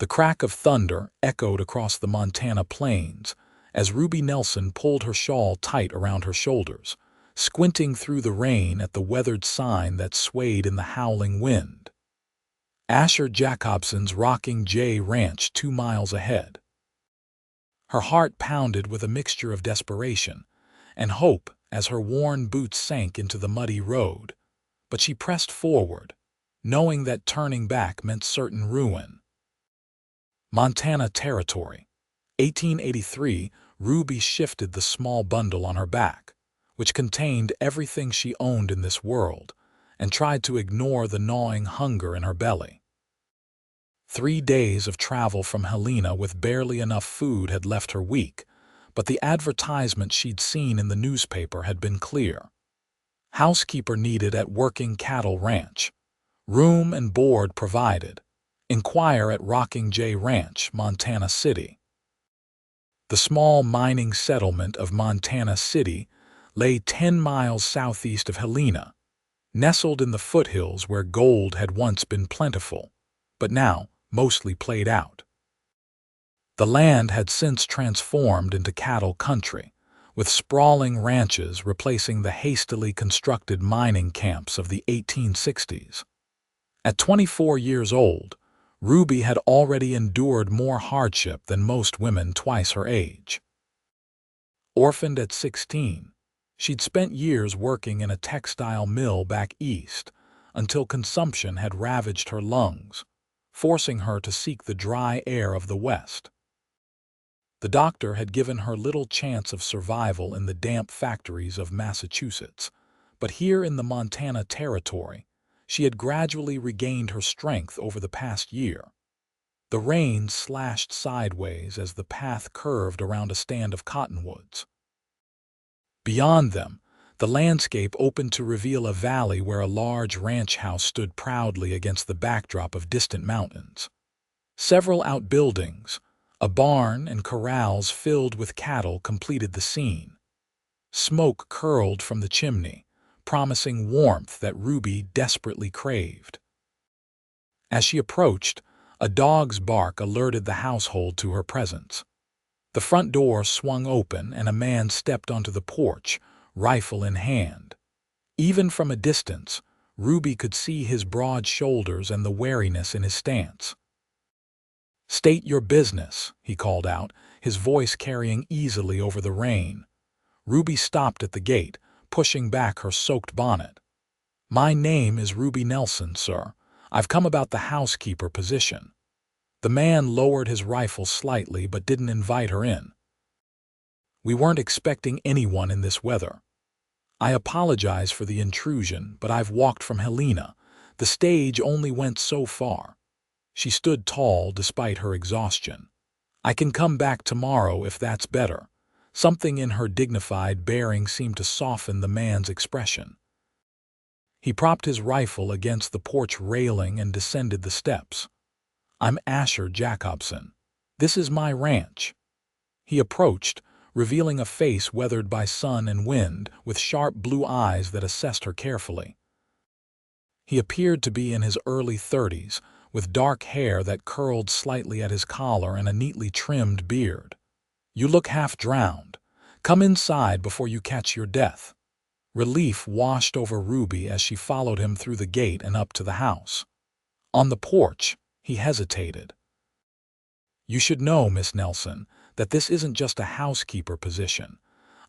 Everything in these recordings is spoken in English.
The crack of thunder echoed across the Montana plains as Ruby Nelson pulled her shawl tight around her shoulders, squinting through the rain at the weathered sign that swayed in the howling wind. Asher Jacobsen's Rocking J Ranch 2 miles ahead. Her heart pounded with a mixture of desperation and hope as her worn boots sank into the muddy road, but she pressed forward, knowing that turning back meant certain ruin. Montana Territory. 1883, Ruby shifted the small bundle on her back, which contained everything she owned in this world, and tried to ignore the gnawing hunger in her belly. 3 days of travel from Helena with barely enough food had left her weak, but the advertisement she'd seen in the newspaper had been clear. Housekeeper needed at working cattle ranch. Room and board provided. Inquire at Rocking J Ranch, Montana City. The small mining settlement of Montana City lay 10 miles southeast of Helena, nestled in the foothills where gold had once been plentiful, but now mostly played out. The land had since transformed into cattle country, with sprawling ranches replacing the hastily constructed mining camps of the 1860s. At 24 years old, Ruby had already endured more hardship than most women twice her age. Orphaned at 16, she'd spent years working in a textile mill back east until consumption had ravaged her lungs, forcing her to seek the dry air of the West. The doctor had given her little chance of survival in the damp factories of Massachusetts, but here in the Montana Territory, she had gradually regained her strength over the past year. The rain slashed sideways as the path curved around a stand of cottonwoods. Beyond them, the landscape opened to reveal a valley where a large ranch house stood proudly against the backdrop of distant mountains. Several outbuildings, a barn and corrals filled with cattle completed the scene. Smoke curled from the chimney, promising warmth that Ruby desperately craved. As she approached, a dog's bark alerted the household to her presence. The front door swung open and a man stepped onto the porch, rifle in hand. Even from a distance, Ruby could see his broad shoulders and the wariness in his stance. "State your business," he called out, his voice carrying easily over the rain. Ruby stopped at the gate, pushing back her soaked bonnet. "My name is Ruby Nelson, sir. I've come about the housekeeper position." The man lowered his rifle slightly but didn't invite her in. "We weren't expecting anyone in this weather. I apologize for the intrusion, but I've walked from Helena. The stage only went so far." She stood tall despite her exhaustion. "I can come back tomorrow if that's better." Something in her dignified bearing seemed to soften the man's expression. He propped his rifle against the porch railing and descended the steps. "I'm Asher Jacobsen. This is my ranch." He approached, revealing a face weathered by sun and wind, with sharp blue eyes that assessed her carefully. He appeared to be in his early 30s, with dark hair that curled slightly at his collar and a neatly trimmed beard. "You look half drowned. Come inside before you catch your death." Relief washed over Ruby as she followed him through the gate and up to the house. On the porch, he hesitated. "You should know, Miss Nelson, that this isn't just a housekeeper position.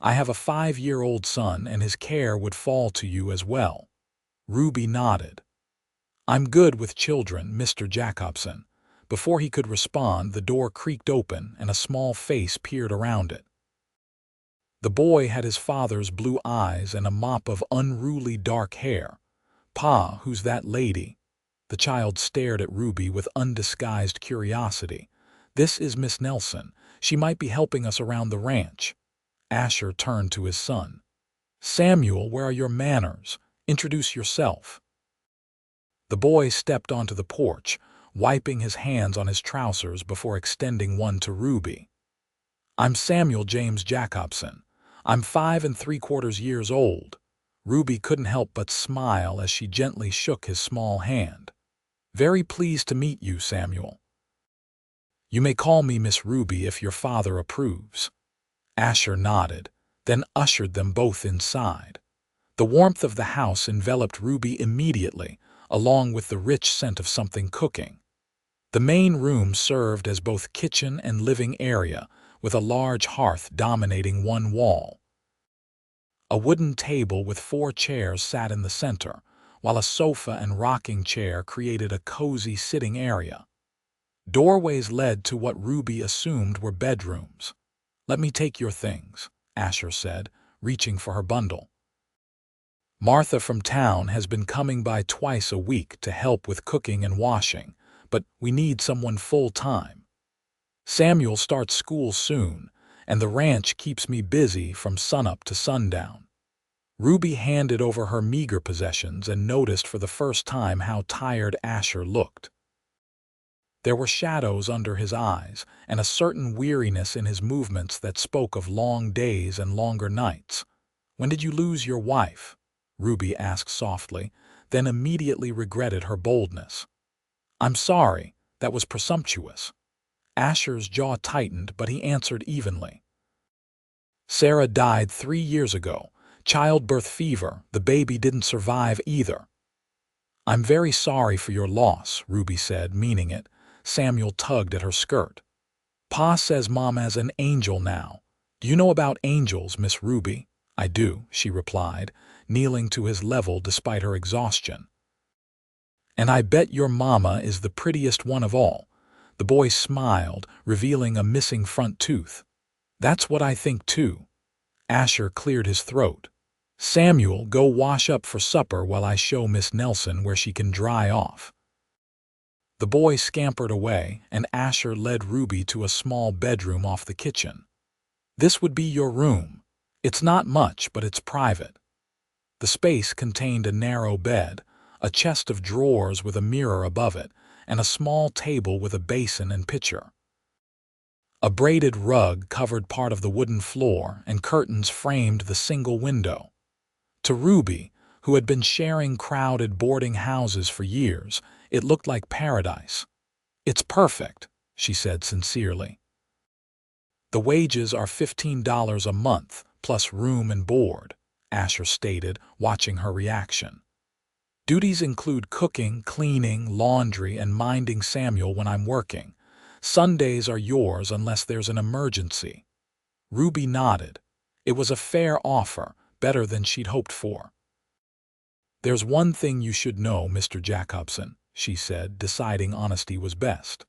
I have a 5-year-old son and his care would fall to you as well." Ruby nodded. "I'm good with children, Mr. Jacobsen." Before he could respond, the door creaked open and a small face peered around it. The boy had his father's blue eyes and a mop of unruly dark hair. "Pa, who's that lady?" The child stared at Ruby with undisguised curiosity. "This is Miss Nelson. She might be helping us around the ranch." Asher turned to his son. "Samuel, where are your manners? Introduce yourself." The boy stepped onto the porch, wiping his hands on his trousers before extending one to Ruby. "I'm Samuel James Jacobsen. I'm 5 3/4 years old." Ruby couldn't help but smile as she gently shook his small hand. "Very pleased to meet you, Samuel." You may call me Miss Ruby if your father approves." Asher nodded, then ushered them both inside. The warmth of the house enveloped Ruby immediately, along with the rich scent of something cooking. The main room served as both kitchen and living area, with a large hearth dominating one wall. A wooden table with 4 chairs sat in the center, while a sofa and rocking chair created a cozy sitting area. Doorways led to what Ruby assumed were bedrooms. "Let me take your things," Asher said, reaching for her bundle. "Martha from town has been coming by twice a week to help with cooking and washing, but we need someone full-time. Samuel starts school soon, and the ranch keeps me busy from sunup to sundown." Ruby handed over her meager possessions and noticed for the first time how tired Asher looked. There were shadows under his eyes and a certain weariness in his movements that spoke of long days and longer nights. "When did you lose your wife?" Ruby asked softly, then immediately regretted her boldness. "I'm sorry, that was presumptuous." Asher's jaw tightened, but he answered evenly. "Sarah died 3 years ago. Childbirth fever, the baby didn't survive either." "I'm very sorry for your loss," Ruby said, meaning it. Samuel tugged at her skirt. "Pa says Mama's an angel now. Do you know about angels, Miss Ruby?" "I do," she replied, kneeling to his level despite her exhaustion. "And I bet your Mama is the prettiest one of all." The boy smiled, revealing a missing front tooth. "That's what I think too." Asher cleared his throat. "Samuel, go wash up for supper while I show Miss Nelson where she can dry off." The boy scampered away, and Asher led Ruby to a small bedroom off the kitchen. "This would be your room. It's not much, but it's private." The space contained a narrow bed, a chest of drawers with a mirror above it, and a small table with a basin and pitcher. A braided rug covered part of the wooden floor, and curtains framed the single window. To Ruby, who had been sharing crowded boarding houses for years, it looked like paradise. "It's perfect," she said sincerely. "The wages are $15 a month, plus room and board," Asher stated, watching her reaction. "Duties include cooking, cleaning, laundry, and minding Samuel when I'm working. Sundays are yours unless there's an emergency." Ruby nodded. It was a fair offer, better than she'd hoped for. "There's one thing you should know, Mr. Jacobsen," she said, deciding honesty was best.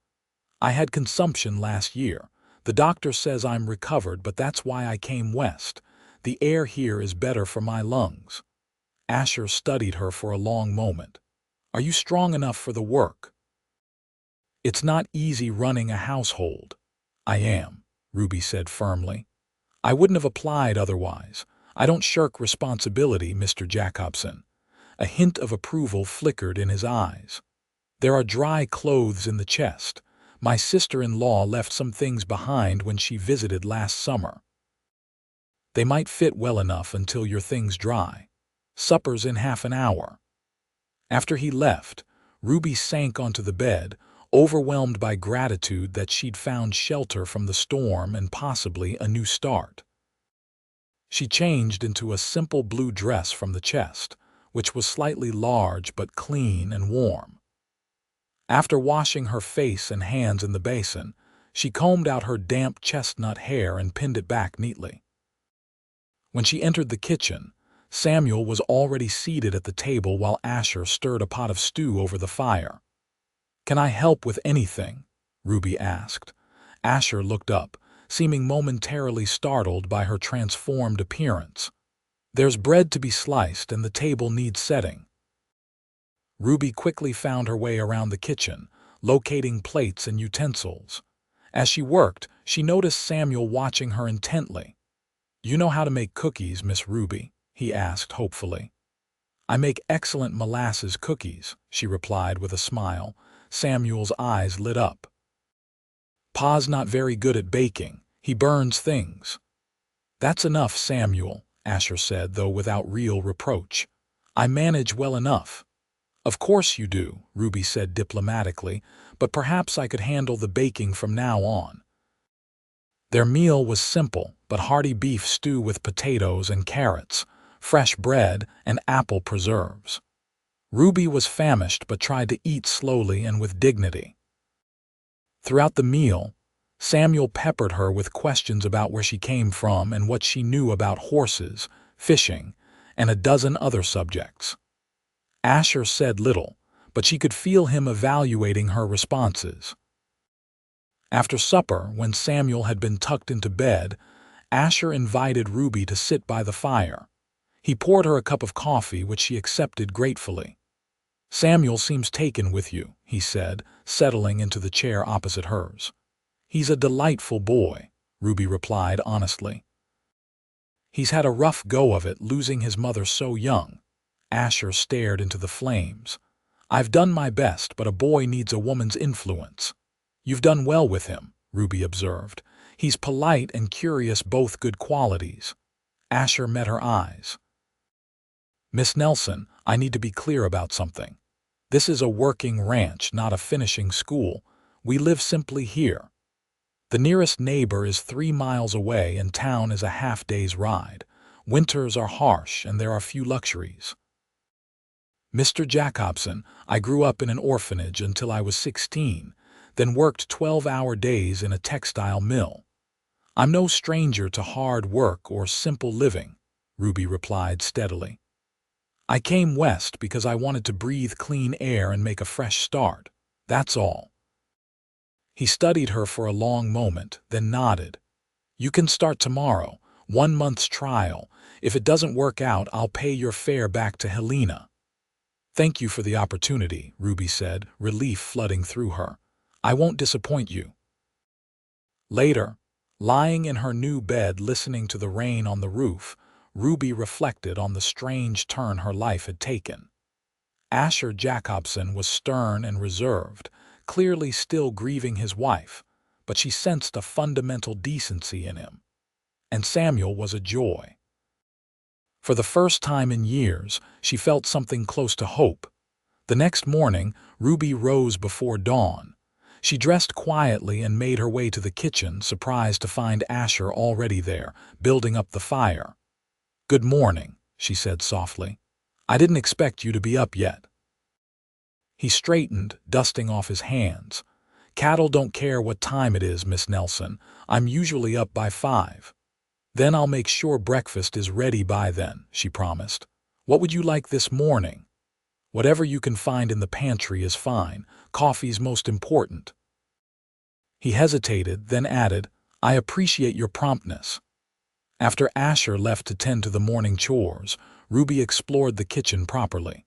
"I had consumption last year. The doctor says I'm recovered, but that's why I came west. The air here is better for my lungs." Asher studied her for a long moment. "Are you strong enough for the work?" "It's not easy running a household." "I am," Ruby said firmly. "I wouldn't have applied otherwise. I don't shirk responsibility, Mr. Jacobsen." A hint of approval flickered in his eyes. "There are dry clothes in the chest. My sister-in-law left some things behind when she visited last summer. They might fit well enough until your things dry. Supper's in half an hour." After he left, Ruby sank onto the bed, overwhelmed by gratitude that she'd found shelter from the storm and possibly a new start. She changed into a simple blue dress from the chest, which was slightly large but clean and warm. After washing her face and hands in the basin, she combed out her damp chestnut hair and pinned it back neatly. When she entered the kitchen, Samuel was already seated at the table while Asher stirred a pot of stew over the fire. "Can I help with anything?" Ruby asked. Asher looked up, seeming momentarily startled by her transformed appearance. "There's bread to be sliced and the table needs setting." Ruby quickly found her way around the kitchen, locating plates and utensils. As she worked, she noticed Samuel watching her intently. "You know how to make cookies, Miss Ruby?" he asked hopefully. "I make excellent molasses cookies," she replied with a smile. Samuel's eyes lit up. "Pa's not very good at baking. He burns things." "That's enough, Samuel," Asher said, though without real reproach. "I manage well enough." "Of course you do," Ruby said diplomatically, "but perhaps I could handle the baking from now on." Their meal was simple but hearty: beef stew with potatoes and carrots, fresh bread, and apple preserves. Ruby was famished but tried to eat slowly and with dignity. Throughout the meal, Samuel peppered her with questions about where she came from and what she knew about horses, fishing, and a dozen other subjects. Asher said little, but she could feel him evaluating her responses. After supper, when Samuel had been tucked into bed, Asher invited Ruby to sit by the fire. He poured her a cup of coffee, which she accepted gratefully. "Samuel seems taken with you," he said, settling into the chair opposite hers. "He's a delightful boy," Ruby replied honestly. "He's had a rough go of it, losing his mother so young." Asher stared into the flames. "I've done my best, but a boy needs a woman's influence." "You've done well with him," Ruby observed. "He's polite and curious, both good qualities." Asher met her eyes. "Miss Nelson, I need to be clear about something. This is a working ranch, not a finishing school. We live simply here. The nearest neighbor is 3 miles away and town is a half-day's ride. Winters are harsh and there are few luxuries. Mr. Jacobsen, I grew up in an orphanage until I was 16, then worked 12-hour days in a textile mill. I'm no stranger to hard work or simple living," Ruby replied steadily. "I came west because I wanted to breathe clean air and make a fresh start. That's all." He studied her for a long moment, then nodded. "You can start tomorrow, 1 month's trial. If it doesn't work out, I'll pay your fare back to Helena." "Thank you for the opportunity," Ruby said, relief flooding through her. "I won't disappoint you." Later, lying in her new bed listening to the rain on the roof, Ruby reflected on the strange turn her life had taken. Asher Jacobsen was stern and reserved, clearly still grieving his wife, but she sensed a fundamental decency in him. And Samuel was a joy. For the first time in years, she felt something close to hope. The next morning, Ruby rose before dawn. She dressed quietly and made her way to the kitchen, surprised to find Asher already there, building up the fire. "Good morning," she said softly. "I didn't expect you to be up yet." He straightened, dusting off his hands. "Cattle don't care what time it is, Miss Nelson. I'm usually up by 5. Then I'll make sure breakfast is ready by then," she promised. "What would you like this morning?" "Whatever you can find in the pantry is fine. Coffee's most important." He hesitated, then added, "I appreciate your promptness." After Asher left to tend to the morning chores, Ruby explored the kitchen properly.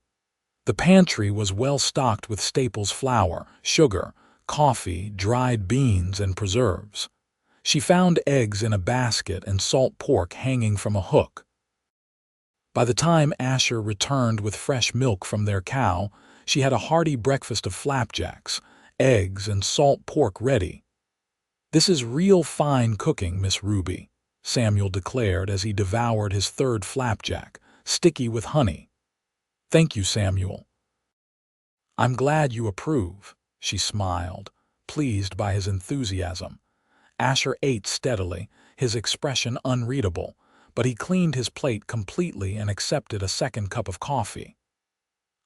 The pantry was well stocked with staples: flour, sugar, coffee, dried beans, and preserves. She found eggs in a basket and salt pork hanging from a hook. By the time Asher returned with fresh milk from their cow, she had a hearty breakfast of flapjacks, eggs, and salt pork ready. "This is real fine cooking, Miss Ruby," Samuel declared as he devoured his third flapjack, sticky with honey. "Thank you, Samuel." "I'm glad you approve," she smiled, pleased by his enthusiasm. Asher ate steadily, his expression unreadable, but he cleaned his plate completely and accepted a second cup of coffee.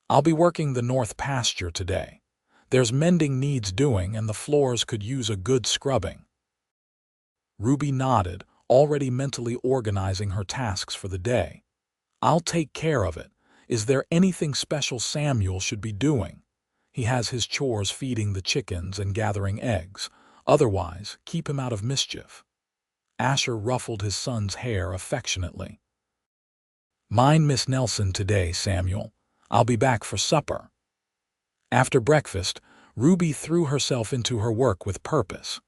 "I'll be working the north pasture today. There's mending needs doing and the floors could use a good scrubbing." Ruby nodded, already mentally organizing her tasks for the day. "I'll take care of it. Is there anything special Samuel should be doing? He has his chores feeding the chickens and gathering eggs. Otherwise, keep him out of mischief." Asher ruffled his son's hair affectionately. "Mind Miss Nelson today, Samuel. I'll be back for supper." After breakfast, Ruby threw herself into her work with purpose.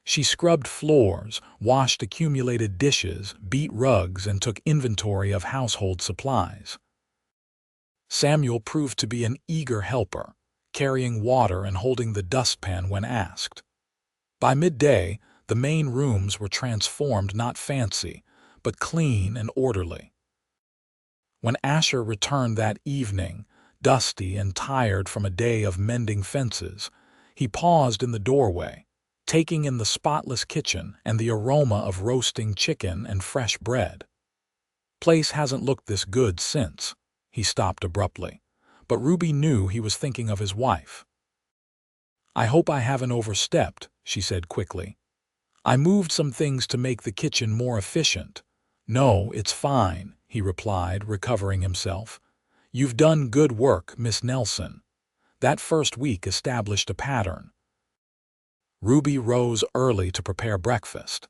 She scrubbed floors, washed accumulated dishes, beat rugs, and took inventory of household supplies. Samuel proved to be an eager helper, carrying water and holding the dustpan when asked. By midday, the main rooms were transformed, not fancy, but clean and orderly. When Asher returned that evening, dusty and tired from a day of mending fences, he paused in the doorway, taking in the spotless kitchen and the aroma of roasting chicken and fresh bread. "Place hasn't looked this good since," he stopped abruptly, but Ruby knew he was thinking of his wife. "I hope I haven't overstepped," she said quickly. "I moved some things to make the kitchen more efficient." "No, it's fine," he replied, recovering himself. "You've done good work, Miss Nelson. That first week established a pattern." Ruby rose early to prepare breakfast,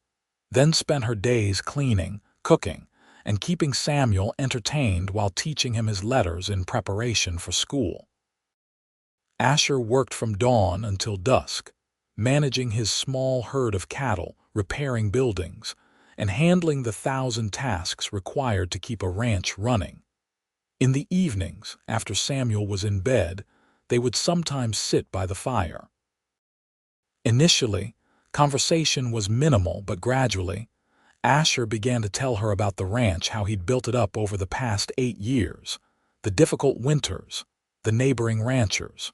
then spent her days cleaning, cooking, and keeping Samuel entertained while teaching him his letters in preparation for school. Asher worked from dawn until dusk, managing his small herd of cattle, repairing buildings, and handling the 1,000 tasks required to keep a ranch running. In the evenings, after Samuel was in bed, they would sometimes sit by the fire. Initially, conversation was minimal, but gradually, Asher began to tell her about the ranch, how he'd built it up over the past 8 years, the difficult winters, the neighboring ranchers.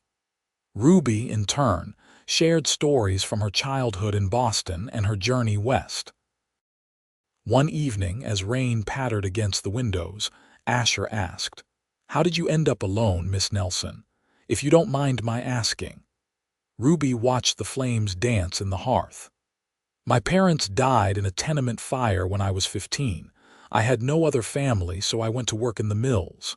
Ruby, in turn, shared stories from her childhood in Boston and her journey west. One evening, as rain pattered against the windows, Asher asked, "How did you end up alone, Miss Nelson, if you don't mind my asking?" Ruby watched the flames dance in the hearth. "My parents died in a tenement fire when I was 15. I had no other family, so I went to work in the mills.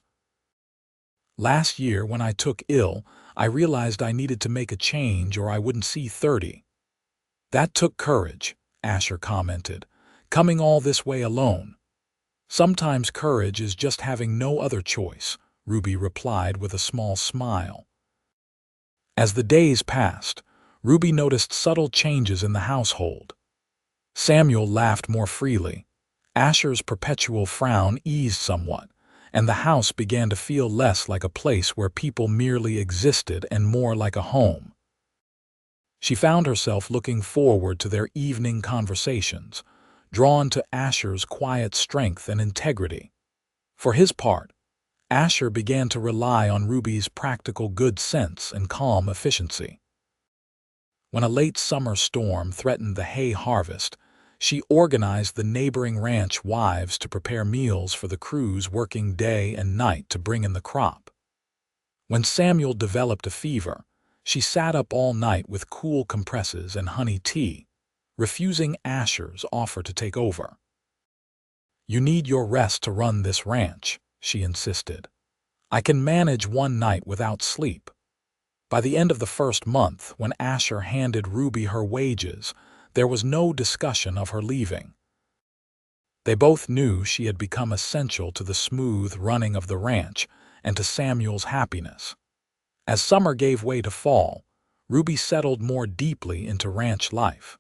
Last year, when I took ill, I realized I needed to make a change or I wouldn't see 30. That took courage," Asher commented, "coming all this way alone." "Sometimes courage is just having no other choice," Ruby replied with a small smile. As the days passed, Ruby noticed subtle changes in the household. Samuel laughed more freely. Asher's perpetual frown eased somewhat, and the house began to feel less like a place where people merely existed and more like a home. She found herself looking forward to their evening conversations, drawn to Asher's quiet strength and integrity. For his part, Asher began to rely on Ruby's practical good sense and calm efficiency. When a late summer storm threatened the hay harvest, she organized the neighboring ranch wives to prepare meals for the crews working day and night to bring in the crop. When Samuel developed a fever, she sat up all night with cool compresses and honey tea, refusing Asher's offer to take over. "You need your rest to run this ranch," she insisted. "I can manage one night without sleep." By the end of the first month, when Asher handed Ruby her wages, there was no discussion of her leaving. They both knew she had become essential to the smooth running of the ranch and to Samuel's happiness. As summer gave way to fall, Ruby settled more deeply into ranch life.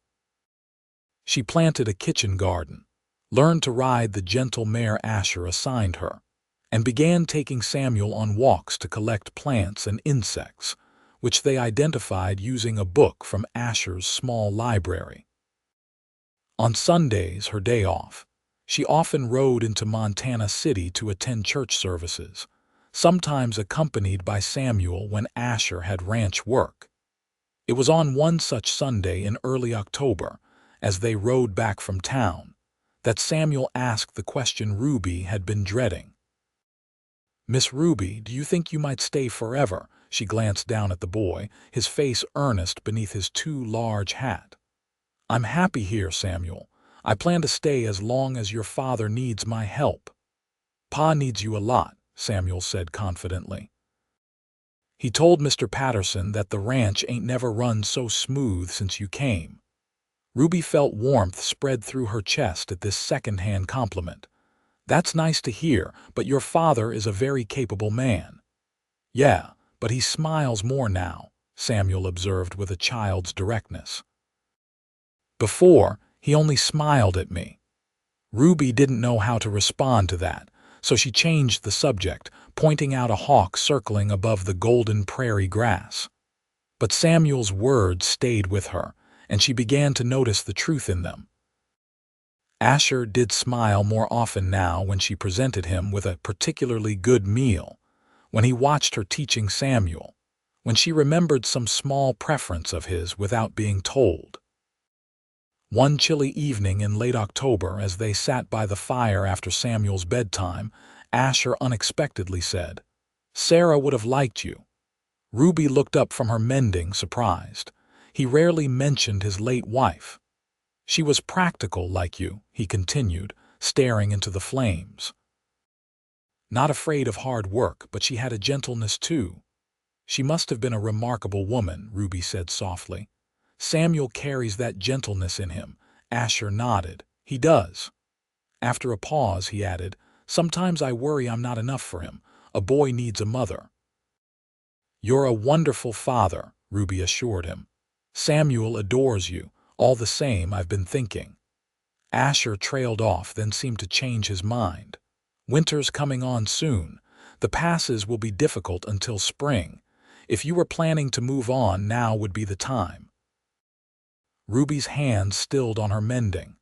She planted a kitchen garden, learned to ride the gentle mare Asher assigned her, and began taking Samuel on walks to collect plants and insects, which they identified using a book from Asher's small library. On Sundays, her day off, she often rode into Montana City to attend church services, sometimes accompanied by Samuel when Asher had ranch work. It was on one such Sunday in early October, as they rode back from town, that Samuel asked the question Ruby had been dreading. "Miss Ruby, do you think you might stay forever?" She glanced down at the boy, his face earnest beneath his too large hat. "I'm happy here, Samuel. I plan to stay as long as your father needs my help." "Pa needs you a lot," Samuel said confidently. "He told Mr. Patterson that the ranch ain't never run so smooth since you came." Ruby felt warmth spread through her chest at this second-hand compliment. "That's nice to hear, but your father is a very capable man." "Yeah, but he smiles more now," Samuel observed with a child's directness. "Before, he only smiled at me." Ruby didn't know how to respond to that, so she changed the subject, pointing out a hawk circling above the golden prairie grass. But Samuel's words stayed with her, and she began to notice the truth in them. Asher did smile more often now when she presented him with a particularly good meal, when he watched her teaching Samuel, when she remembered some small preference of his without being told. One chilly evening in late October, as they sat by the fire after Samuel's bedtime, Asher unexpectedly said, "Sarah would have liked you." Ruby looked up from her mending, surprised. He rarely mentioned his late wife. "She was practical like you," he continued, staring into the flames. "Not afraid of hard work, but she had a gentleness too." "She must have been a remarkable woman," Ruby said softly. "Samuel carries that gentleness in him." Asher nodded. "He does." After a pause, he added, "Sometimes I worry I'm not enough for him. A boy needs a mother." "You're a wonderful father," Ruby assured him. "Samuel adores you. All the same, I've been thinking." Asher trailed off, then seemed to change his mind. "Winter's coming on soon. The passes will be difficult until spring. If you were planning to move on, now would be the time." Ruby's hand stilled on her mending.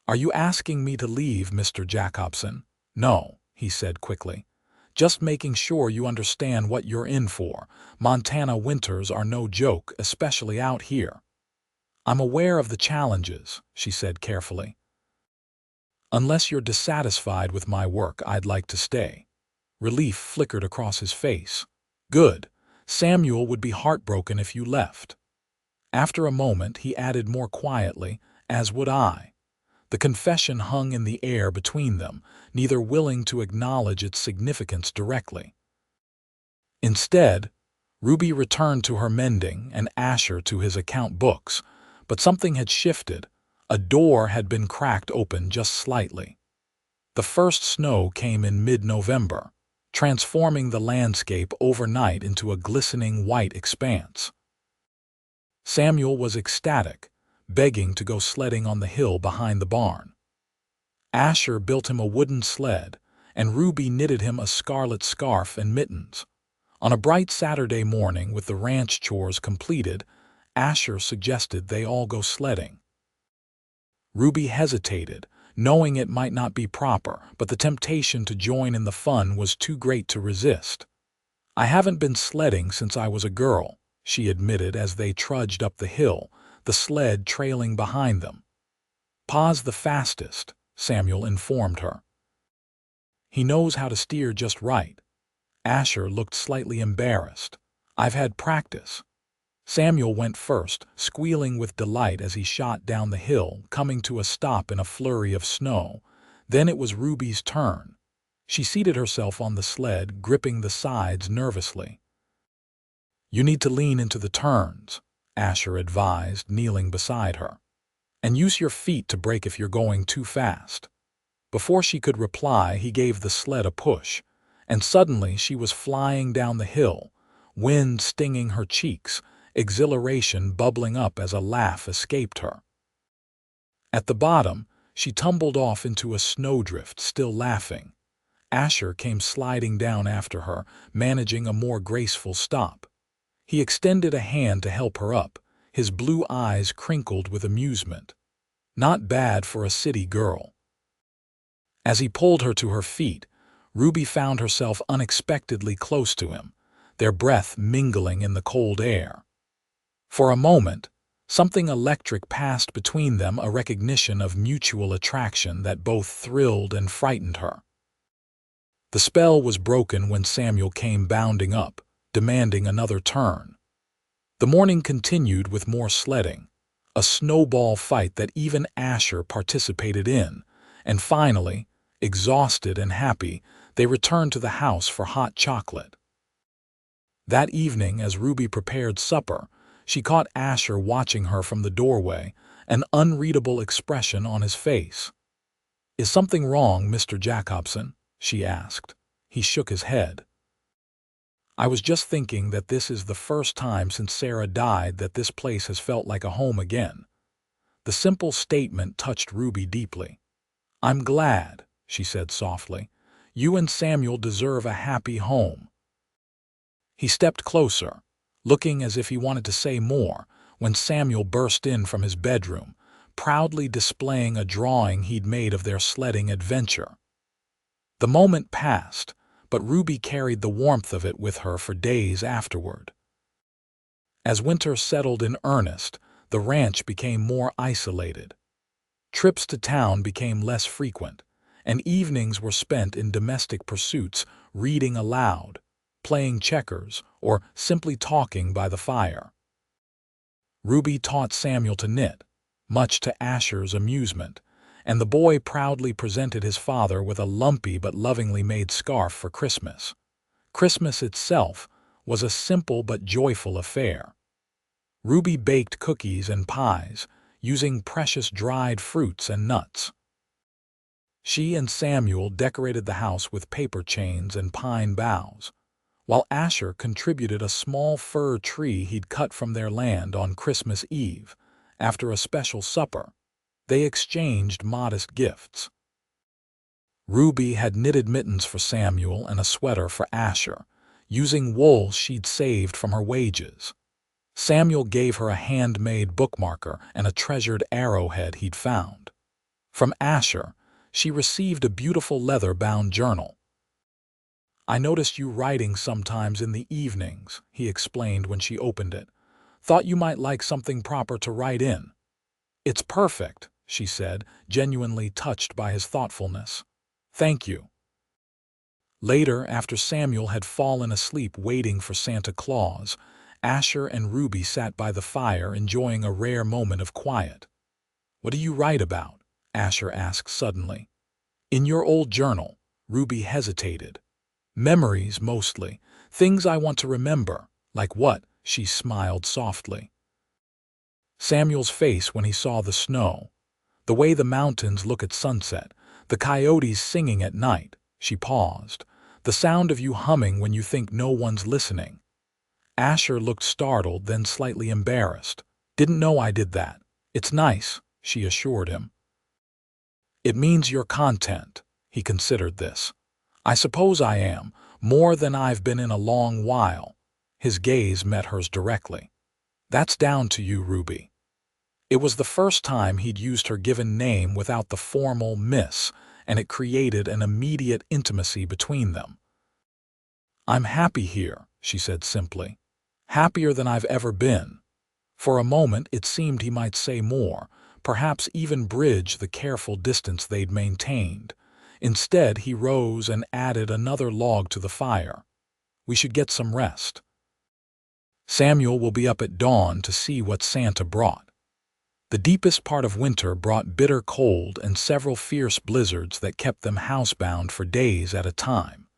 "Are you asking me to leave, Mr. Jacobsen?" "No," he said quickly. "Just making sure you understand what you're in for. Montana winters are no joke, especially out here." "I'm aware of the challenges," she said carefully. "Unless you're dissatisfied with my work, I'd like to stay." Relief flickered across his face. "Good. Samuel would be heartbroken if you left." After a moment, he added more quietly, "As would I." The confession hung in the air between them, neither willing to acknowledge its significance directly. Instead, Ruby returned to her mending and Asher to his account books, but something had shifted. A door had been cracked open just slightly. The first snow came in mid-November, transforming the landscape overnight into a glistening white expanse. Samuel was ecstatic, begging to go sledding on the hill behind the barn. Asher built him a wooden sled, and Ruby knitted him a scarlet scarf and mittens. On a bright Saturday morning, with the ranch chores completed, Asher suggested they all go sledding. Ruby hesitated, knowing it might not be proper, but the temptation to join in the fun was too great to resist. "I haven't been sledding since I was a girl," she admitted as they trudged up the hill, the sled trailing behind them. "Pa's the fastest," Samuel informed her. "He knows how to steer just right." Asher looked slightly embarrassed. "I've had practice." Samuel went first, squealing with delight as he shot down the hill, coming to a stop in a flurry of snow. Then it was Ruby's turn. She seated herself on the sled, gripping the sides nervously. "You need to lean into the turns," Asher advised, kneeling beside her. "And use your feet to brake if you're going too fast." Before she could reply, he gave the sled a push, and suddenly she was flying down the hill, wind stinging her cheeks, exhilaration bubbling up as a laugh escaped her. At the bottom, she tumbled off into a snowdrift, still laughing. Asher came sliding down after her, managing a more graceful stop. He extended a hand to help her up, his blue eyes crinkled with amusement. Not bad for a city girl. As he pulled her to her feet, Ruby found herself unexpectedly close to him, their breath mingling in the cold air. For a moment, something electric passed between them, a recognition of mutual attraction that both thrilled and frightened her. The spell was broken when Samuel came bounding up, demanding another turn. The morning continued with more sledding, a snowball fight that even Asher participated in, and finally, exhausted and happy, they returned to the house for hot chocolate. That evening, as Ruby prepared supper, she caught Asher watching her from the doorway, an unreadable expression on his face. "Is something wrong, Mr. Jacobsen?" she asked. He shook his head. "I was just thinking that this is the first time since Sarah died that this place has felt like a home again." The simple statement touched Ruby deeply. "I'm glad," she said softly. "You and Samuel deserve a happy home." He stepped closer, looking as if he wanted to say more, when Samuel burst in from his bedroom, proudly displaying a drawing he'd made of their sledding adventure. The moment passed, but Ruby carried the warmth of it with her for days afterward. As winter settled in earnest, the ranch became more isolated. Trips to town became less frequent, and evenings were spent in domestic pursuits, reading aloud, playing checkers, or simply talking by the fire. Ruby taught Samuel to knit, much to Asher's amusement, and the boy proudly presented his father with a lumpy but lovingly made scarf for Christmas. Christmas itself was a simple but joyful affair. Ruby baked cookies and pies, using precious dried fruits and nuts. She and Samuel decorated the house with paper chains and pine boughs, while Asher contributed a small fir tree he'd cut from their land on Christmas Eve. After a special supper, they exchanged modest gifts. Ruby had knitted mittens for Samuel and a sweater for Asher, using wool she'd saved from her wages. Samuel gave her a handmade bookmarker and a treasured arrowhead he'd found. From Asher, she received a beautiful leather-bound journal. "I noticed you writing sometimes in the evenings," he explained when she opened it. "Thought you might like something proper to write in." "It's perfect," she said, genuinely touched by his thoughtfulness. "Thank you." Later, after Samuel had fallen asleep waiting for Santa Claus, Asher and Ruby sat by the fire enjoying a rare moment of quiet. "What do you write about?" Asher asked suddenly. "In your old journal," Ruby hesitated. "Memories, mostly. Things I want to remember." "Like what?" She smiled softly. Samuel's face when he saw the snow, the way the mountains look at sunset, the coyotes singing at night. She paused. "The sound of you humming when you think no one's listening." Asher looked startled, then slightly embarrassed. "Didn't know I did that." "It's nice," she assured him. "It means you're content." He considered this. "I suppose I am, more than I've been in a long while." His gaze met hers directly. "That's down to you, Ruby." It was the first time he'd used her given name without the formal Miss, and it created an immediate intimacy between them. "I'm happy here," she said simply. "Happier than I've ever been." For a moment it seemed he might say more, perhaps even bridge the careful distance they'd maintained. Instead, he rose and added another log to the fire. "We should get some rest. Samuel will be up at dawn to see what Santa brought." The deepest part of winter brought bitter cold and several fierce blizzards that kept them housebound for days at a time.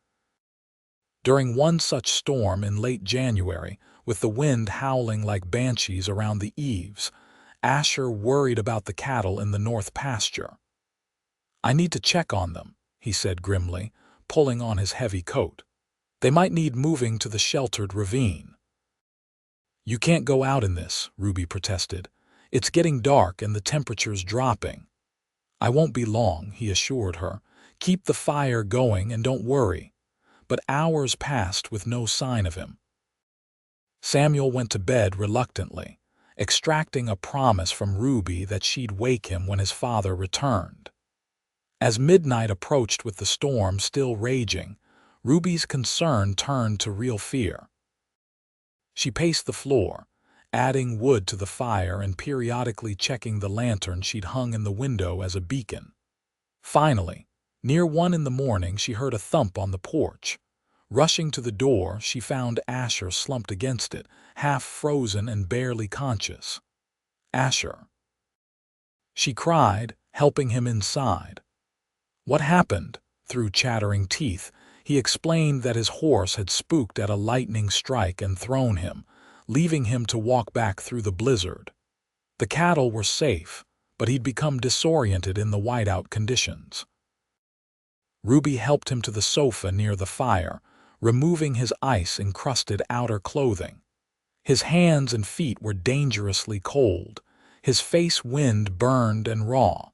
During one such storm in late January, with the wind howling like banshees around the eaves, Asher worried about the cattle in the north pasture. "I need to check on them," he said grimly, pulling on his heavy coat. "They might need moving to the sheltered ravine." "You can't go out in this," Ruby protested. "It's getting dark and the temperature's dropping." "I won't be long," he assured her. "Keep the fire going and don't worry." But hours passed with no sign of him. Samuel went to bed reluctantly, extracting a promise from Ruby that she'd wake him when his father returned. As midnight approached with the storm still raging, Ruby's concern turned to real fear. She paced the floor, adding wood to the fire and periodically checking the lantern she'd hung in the window as a beacon. Finally, near 1 in the morning, she heard a thump on the porch. Rushing to the door, she found Asher slumped against it, half frozen and barely conscious. "Asher!" she cried, helping him inside. "What happened?" Through chattering teeth, he explained that his horse had spooked at a lightning strike and thrown him, leaving him to walk back through the blizzard. The cattle were safe, but he'd become disoriented in the whiteout conditions. Ruby helped him to the sofa near the fire, removing his ice-encrusted outer clothing. His hands and feet were dangerously cold, his face wind-burned and raw.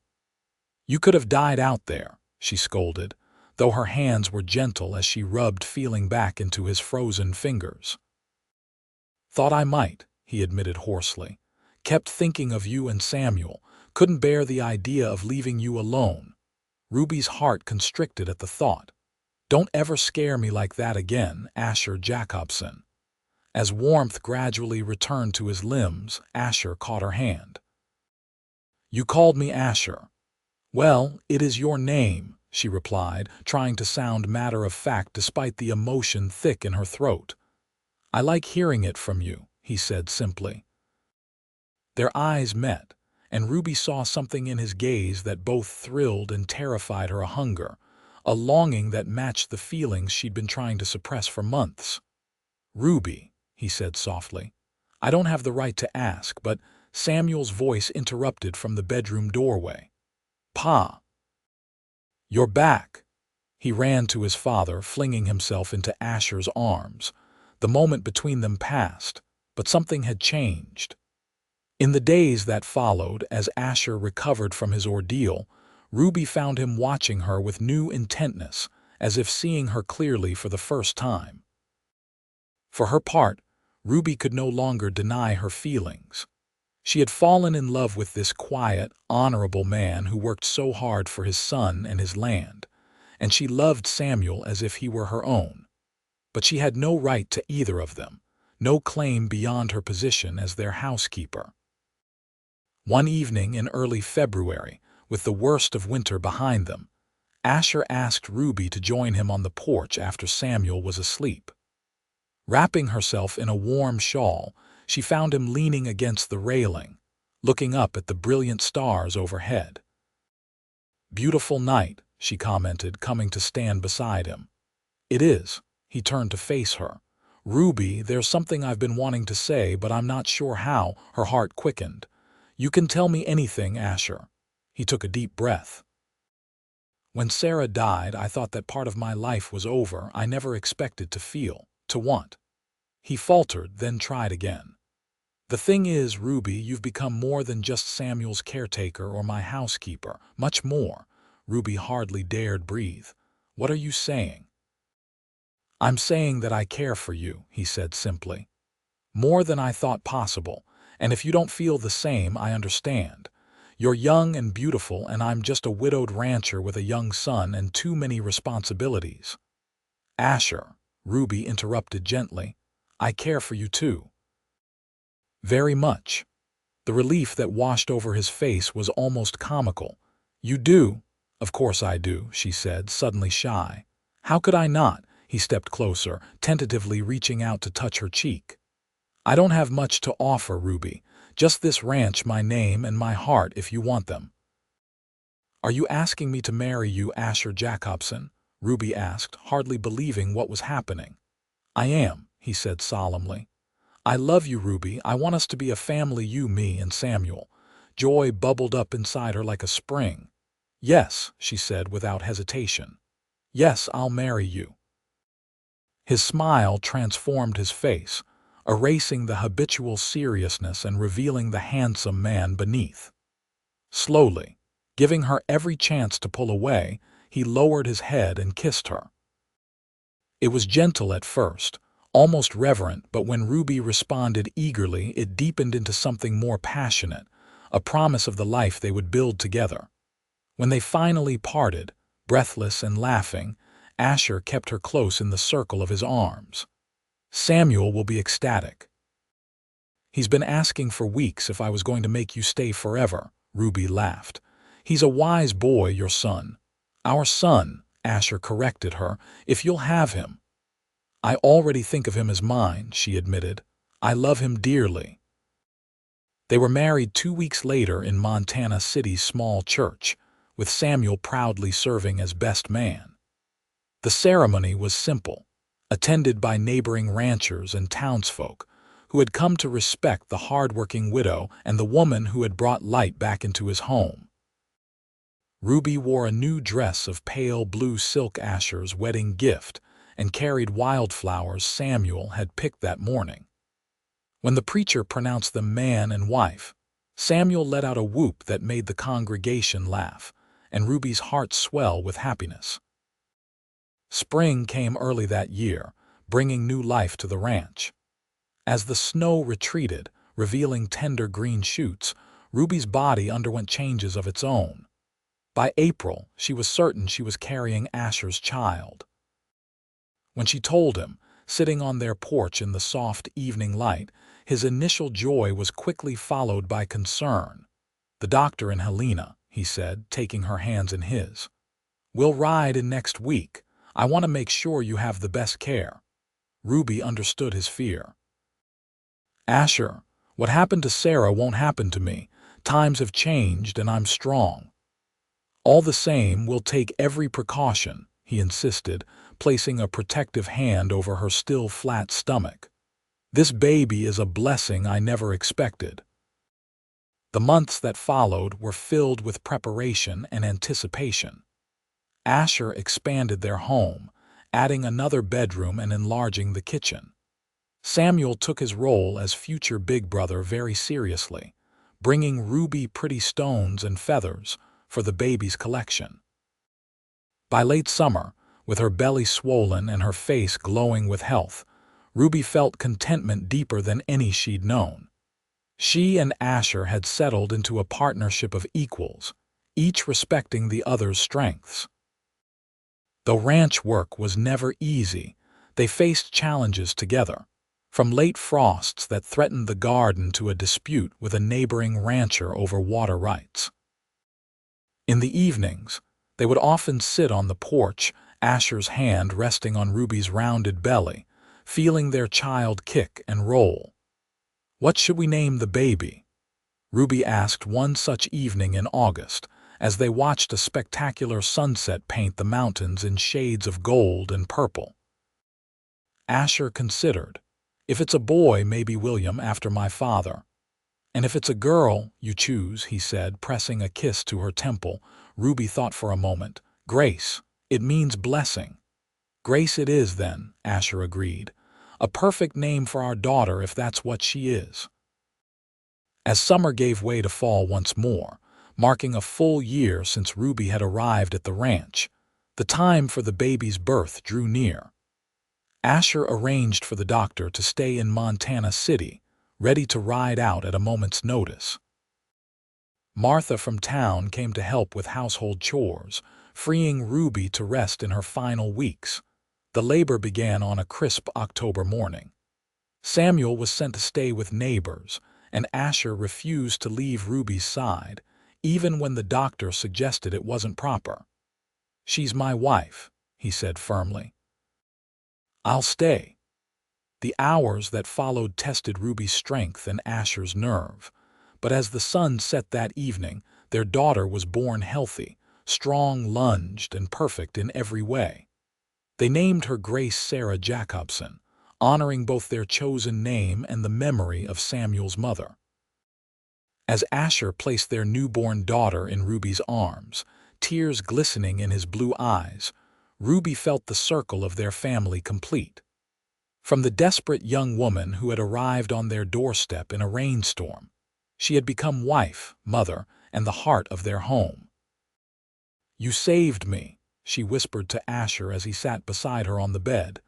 "You could have died out there," she scolded, though her hands were gentle as she rubbed feeling back into his frozen fingers. "Thought I might," he admitted hoarsely. "Kept thinking of you and Samuel, couldn't bear the idea of leaving you alone." Ruby's heart constricted at the thought. Don't ever scare me like that again, Asher Jacobsen. As warmth gradually returned to his limbs, Asher caught her hand. You called me Asher. Well, it is your name, she replied, trying to sound matter-of-fact despite the emotion thick in her throat. I like hearing it from you, he said simply. Their eyes met, and Ruby saw something in his gaze that both thrilled and terrified her, a hunger, a longing that matched the feelings she'd been trying to suppress for months. Ruby, he said softly, I don't have the right to ask, but Samuel's voice interrupted from the bedroom doorway. Pa! You're back! He ran to his father, flinging himself into Asher's arms. The moment between them passed, but something had changed. In the days that followed, as Asher recovered from his ordeal, Ruby found him watching her with new intentness, as if seeing her clearly for the first time. For her part, Ruby could no longer deny her feelings. She had fallen in love with this quiet, honorable man who worked so hard for his son and his land, and she loved Samuel as if he were her own. But she had no right to either of them, no claim beyond her position as their housekeeper. One evening in early February, with the worst of winter behind them, Asher asked Ruby to join him on the porch after Samuel was asleep. Wrapping herself in a warm shawl, she found him leaning against the railing, looking up at the brilliant stars overhead. Beautiful night, she commented, coming to stand beside him. It is. He turned to face her. Ruby, there's something I've been wanting to say, but I'm not sure how. Her heart quickened. You can tell me anything, Asher. He took a deep breath. When Sarah died, I thought that part of my life was over. I never expected to feel, to want. He faltered, then tried again. The thing is, Ruby, you've become more than just Samuel's caretaker or my housekeeper. Much more. Ruby hardly dared breathe. What are you saying? I'm saying that I care for you, he said simply. More than I thought possible, and if you don't feel the same, I understand. You're young and beautiful, and I'm just a widowed rancher with a young son and too many responsibilities. Asher, Ruby interrupted gently, I care for you too. Very much. The relief that washed over his face was almost comical. You do? Of course I do, she said, suddenly shy. How could I not? He stepped closer, tentatively reaching out to touch her cheek. I don't have much to offer, Ruby. Just this ranch, my name, and my heart if you want them. Are you asking me to marry you, Asher Jacobsen? Ruby asked, hardly believing what was happening. I am, he said solemnly. I love you, Ruby. I want us to be a family, you, me, and Samuel. Joy bubbled up inside her like a spring. Yes, she said without hesitation. Yes, I'll marry you. His smile transformed his face, erasing the habitual seriousness and revealing the handsome man beneath. Slowly, giving her every chance to pull away, he lowered his head and kissed her. It was gentle at first, almost reverent, but when Ruby responded eagerly, it deepened into something more passionate, a promise of the life they would build together. When they finally parted, breathless and laughing, Asher kept her close in the circle of his arms. Samuel will be ecstatic. He's been asking for weeks if I was going to make you stay forever, Ruby laughed. He's a wise boy, your son. Our son, Asher corrected her, if you'll have him. I already think of him as mine, she admitted. I love him dearly. They were married 2 weeks later in Montana City's small church, with Samuel proudly serving as best man. The ceremony was simple, attended by neighboring ranchers and townsfolk who had come to respect the hard-working widow and the woman who had brought light back into his home. Ruby wore a new dress of pale blue silk, Asher's wedding gift, and carried wildflowers Samuel had picked that morning. When the preacher pronounced them man and wife, Samuel let out a whoop that made the congregation laugh, and Ruby's heart swell with happiness. Spring came early that year, bringing new life to the ranch. As the snow retreated, revealing tender green shoots, Ruby's body underwent changes of its own. By April, she was certain she was carrying Asher's child. When she told him, sitting on their porch in the soft evening light, his initial joy was quickly followed by concern. "The doctor and Helena," he said, taking her hands in his. "We'll ride in next week. I want to make sure you have the best care." Ruby understood his fear. "Asher, what happened to Sarah won't happen to me. Times have changed and I'm strong." "All the same, we'll take every precaution," he insisted, placing a protective hand over her still flat stomach. "This baby is a blessing I never expected." The months that followed were filled with preparation and anticipation. Asher expanded their home, adding another bedroom and enlarging the kitchen. Samuel took his role as future big brother very seriously, bringing Ruby pretty stones and feathers for the baby's collection. By late summer, with her belly swollen and her face glowing with health, Ruby felt contentment deeper than any she'd known. She and Asher had settled into a partnership of equals, each respecting the other's strengths. Though ranch work was never easy, they faced challenges together, from late frosts that threatened the garden to a dispute with a neighboring rancher over water rights. In the evenings, they would often sit on the porch, Asher's hand resting on Ruby's rounded belly, feeling their child kick and roll. "What should we name the baby?" Ruby asked one such evening in August, as they watched a spectacular sunset paint the mountains in shades of gold and purple. Asher considered. "If it's a boy, maybe William, after my father." "And if it's a girl, you choose," he said, pressing a kiss to her temple. Ruby thought for a moment. "Grace. It means blessing." "Grace it is, then," Asher agreed. "A perfect name for our daughter if that's what she is." As summer gave way to fall once more, marking a full year since Ruby had arrived at the ranch, the time for the baby's birth drew near. Asher arranged for the doctor to stay in Montana City, ready to ride out at a moment's notice. Martha from town came to help with household chores, freeing Ruby to rest in her final weeks. The labor began on a crisp October morning. Samuel was sent to stay with neighbors, and Asher refused to leave Ruby's side, even when the doctor suggested it wasn't proper. "She's my wife," he said firmly. "I'll stay." The hours that followed tested Ruby's strength and Asher's nerve, but as the sun set that evening, their daughter was born healthy, strong-lunged, and perfect in every way. They named her Grace Sarah Jacobsen, honoring both their chosen name and the memory of Samuel's mother. As Asher placed their newborn daughter in Ruby's arms, tears glistening in his blue eyes, Ruby felt the circle of their family complete. From the desperate young woman who had arrived on their doorstep in a rainstorm, she had become wife, mother, and the heart of their home. "You saved me," she whispered to Asher as he sat beside her on the bed.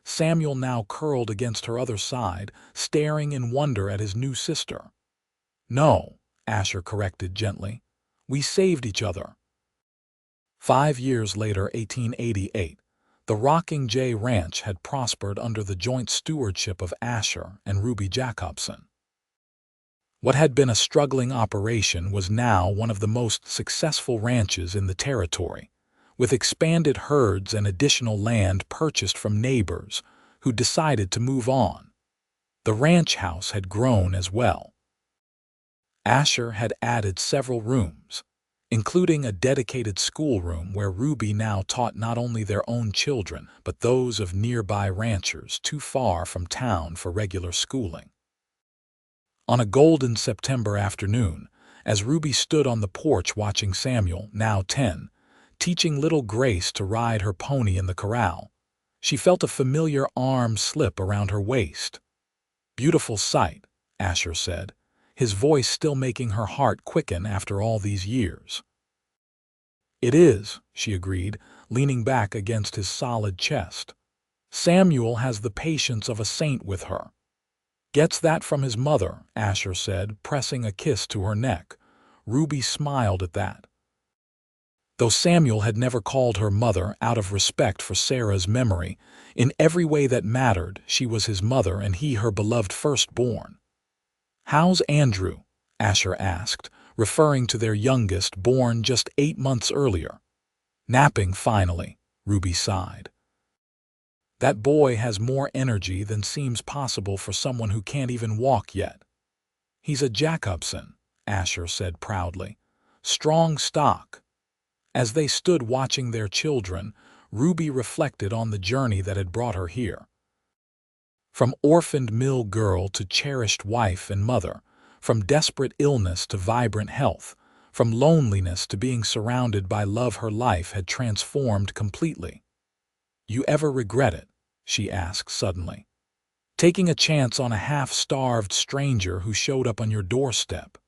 Samuel now curled against her other side, staring in wonder at his new sister. "No," Asher corrected gently. "We saved each other." 5 years later, 1888, the Rocking J Ranch had prospered under the joint stewardship of Asher and Ruby Jacobsen. What had been a struggling operation was now one of the most successful ranches in the territory, with expanded herds and additional land purchased from neighbors who decided to move on. The ranch house had grown as well. Asher had added several rooms, including a dedicated schoolroom where Ruby now taught not only their own children but those of nearby ranchers too far from town for regular schooling. On a golden September afternoon, as Ruby stood on the porch watching Samuel, now 10, teaching little Grace to ride her pony in the corral, she felt a familiar arm slip around her waist. "Beautiful sight," Asher said, his voice still making her heart quicken after all these years. "It is," she agreed, leaning back against his solid chest. "Samuel has the patience of a saint with her." "Gets that from his mother," Asher said, pressing a kiss to her neck. Ruby smiled at that. Though Samuel had never called her mother out of respect for Sarah's memory, in every way that mattered, she was his mother and he her beloved firstborn. "How's Andrew?" Asher asked, referring to their youngest, born just 8 months earlier. "Napping, finally," Ruby sighed. "That boy has more energy than seems possible for someone who can't even walk yet." "He's a Jacobsen," Asher said proudly. "Strong stock." As they stood watching their children, Ruby reflected on the journey that had brought her here. From orphaned mill girl to cherished wife and mother, from desperate illness to vibrant health, from loneliness to being surrounded by love, her life had transformed completely. "You ever regret it?" she asked suddenly. "Taking a chance on a half-starved stranger who showed up on your doorstep?"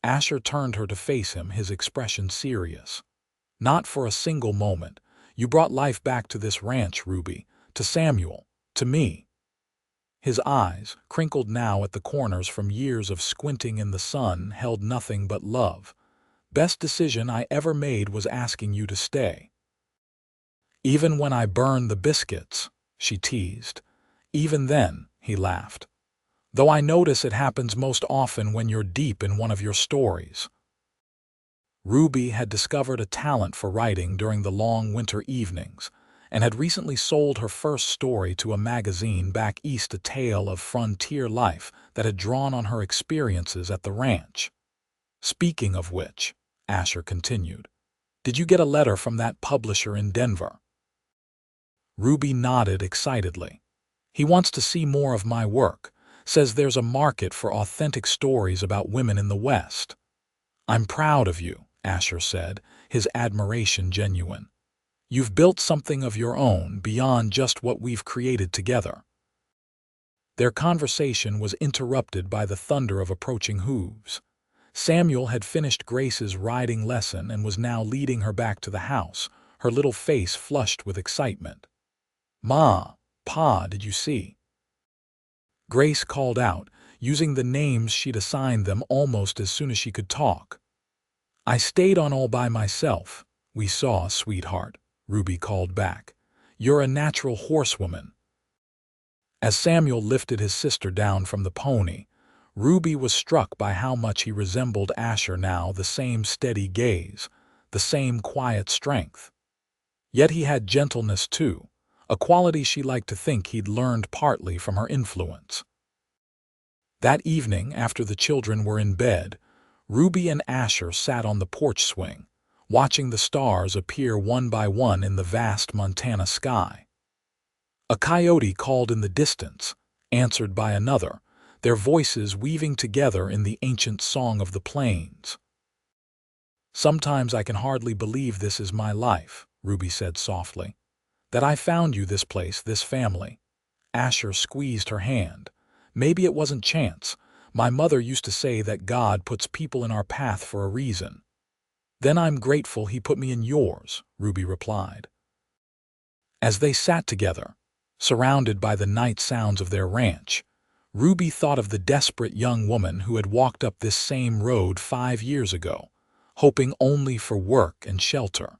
Asher turned her to face him, his expression serious. "Not for a single moment. You brought life back to this ranch, Ruby, to Samuel, to me." His eyes, crinkled now at the corners from years of squinting in the sun, held nothing but love. "Best decision I ever made was asking you to stay." "Even when I burned the biscuits," she teased. "Even then," he laughed. "Though I notice it happens most often when you're deep in one of your stories." Ruby had discovered a talent for writing during the long winter evenings, and had recently sold her first story to a magazine back east, a tale of frontier life that had drawn on her experiences at the ranch. "Speaking of which," Asher continued, "did you get a letter from that publisher in Denver?" Ruby nodded excitedly. "He wants to see more of my work, says there's a market for authentic stories about women in the West." "I'm proud of you," Asher said, his admiration genuine. "You've built something of your own beyond just what we've created together." Their conversation was interrupted by the thunder of approaching hooves. Samuel had finished Grace's riding lesson and was now leading her back to the house, her little face flushed with excitement. "Ma, Pa, did you see?" Grace called out, using the names she'd assigned them almost as soon as she could talk. "I stayed on all by myself." "We saw, sweetheart," Ruby called back. "You're a natural horsewoman." As Samuel lifted his sister down from the pony, Ruby was struck by how much he resembled Asher now, the same steady gaze, the same quiet strength. Yet he had gentleness too, a quality she liked to think he'd learned partly from her influence. That evening, after the children were in bed, Ruby and Asher sat on the porch swing, watching the stars appear one by one in the vast Montana sky. A coyote called in the distance, answered by another, their voices weaving together in the ancient song of the plains. "Sometimes I can hardly believe this is my life," Ruby said softly. "That I found you, this place, this family." Asher squeezed her hand. "Maybe it wasn't chance. My mother used to say that God puts people in our path for a reason." "Then I'm grateful he put me in yours," Ruby replied. As they sat together, surrounded by the night sounds of their ranch, Ruby thought of the desperate young woman who had walked up this same road 5 years ago, hoping only for work and shelter.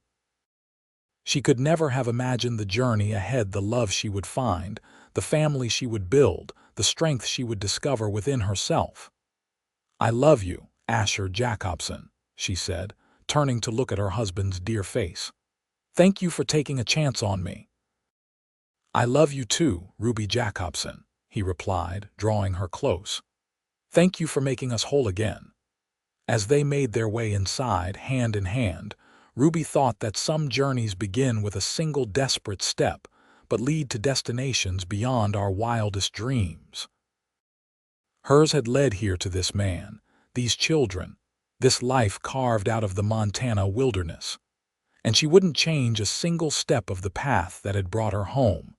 She could never have imagined the journey ahead, the love she would find, the family she would build, the strength she would discover within herself. "I love you, Asher Jacobsen," she said, turning to look at her husband's dear face. "Thank you for taking a chance on me." "I love you too, Ruby Jacobsen," he replied, drawing her close. "Thank you for making us whole again." As they made their way inside, hand in hand, Ruby thought that some journeys begin with a single desperate step, but lead to destinations beyond our wildest dreams. Hers had led here to this man, these children, this life carved out of the Montana wilderness. And she wouldn't change a single step of the path that had brought her home,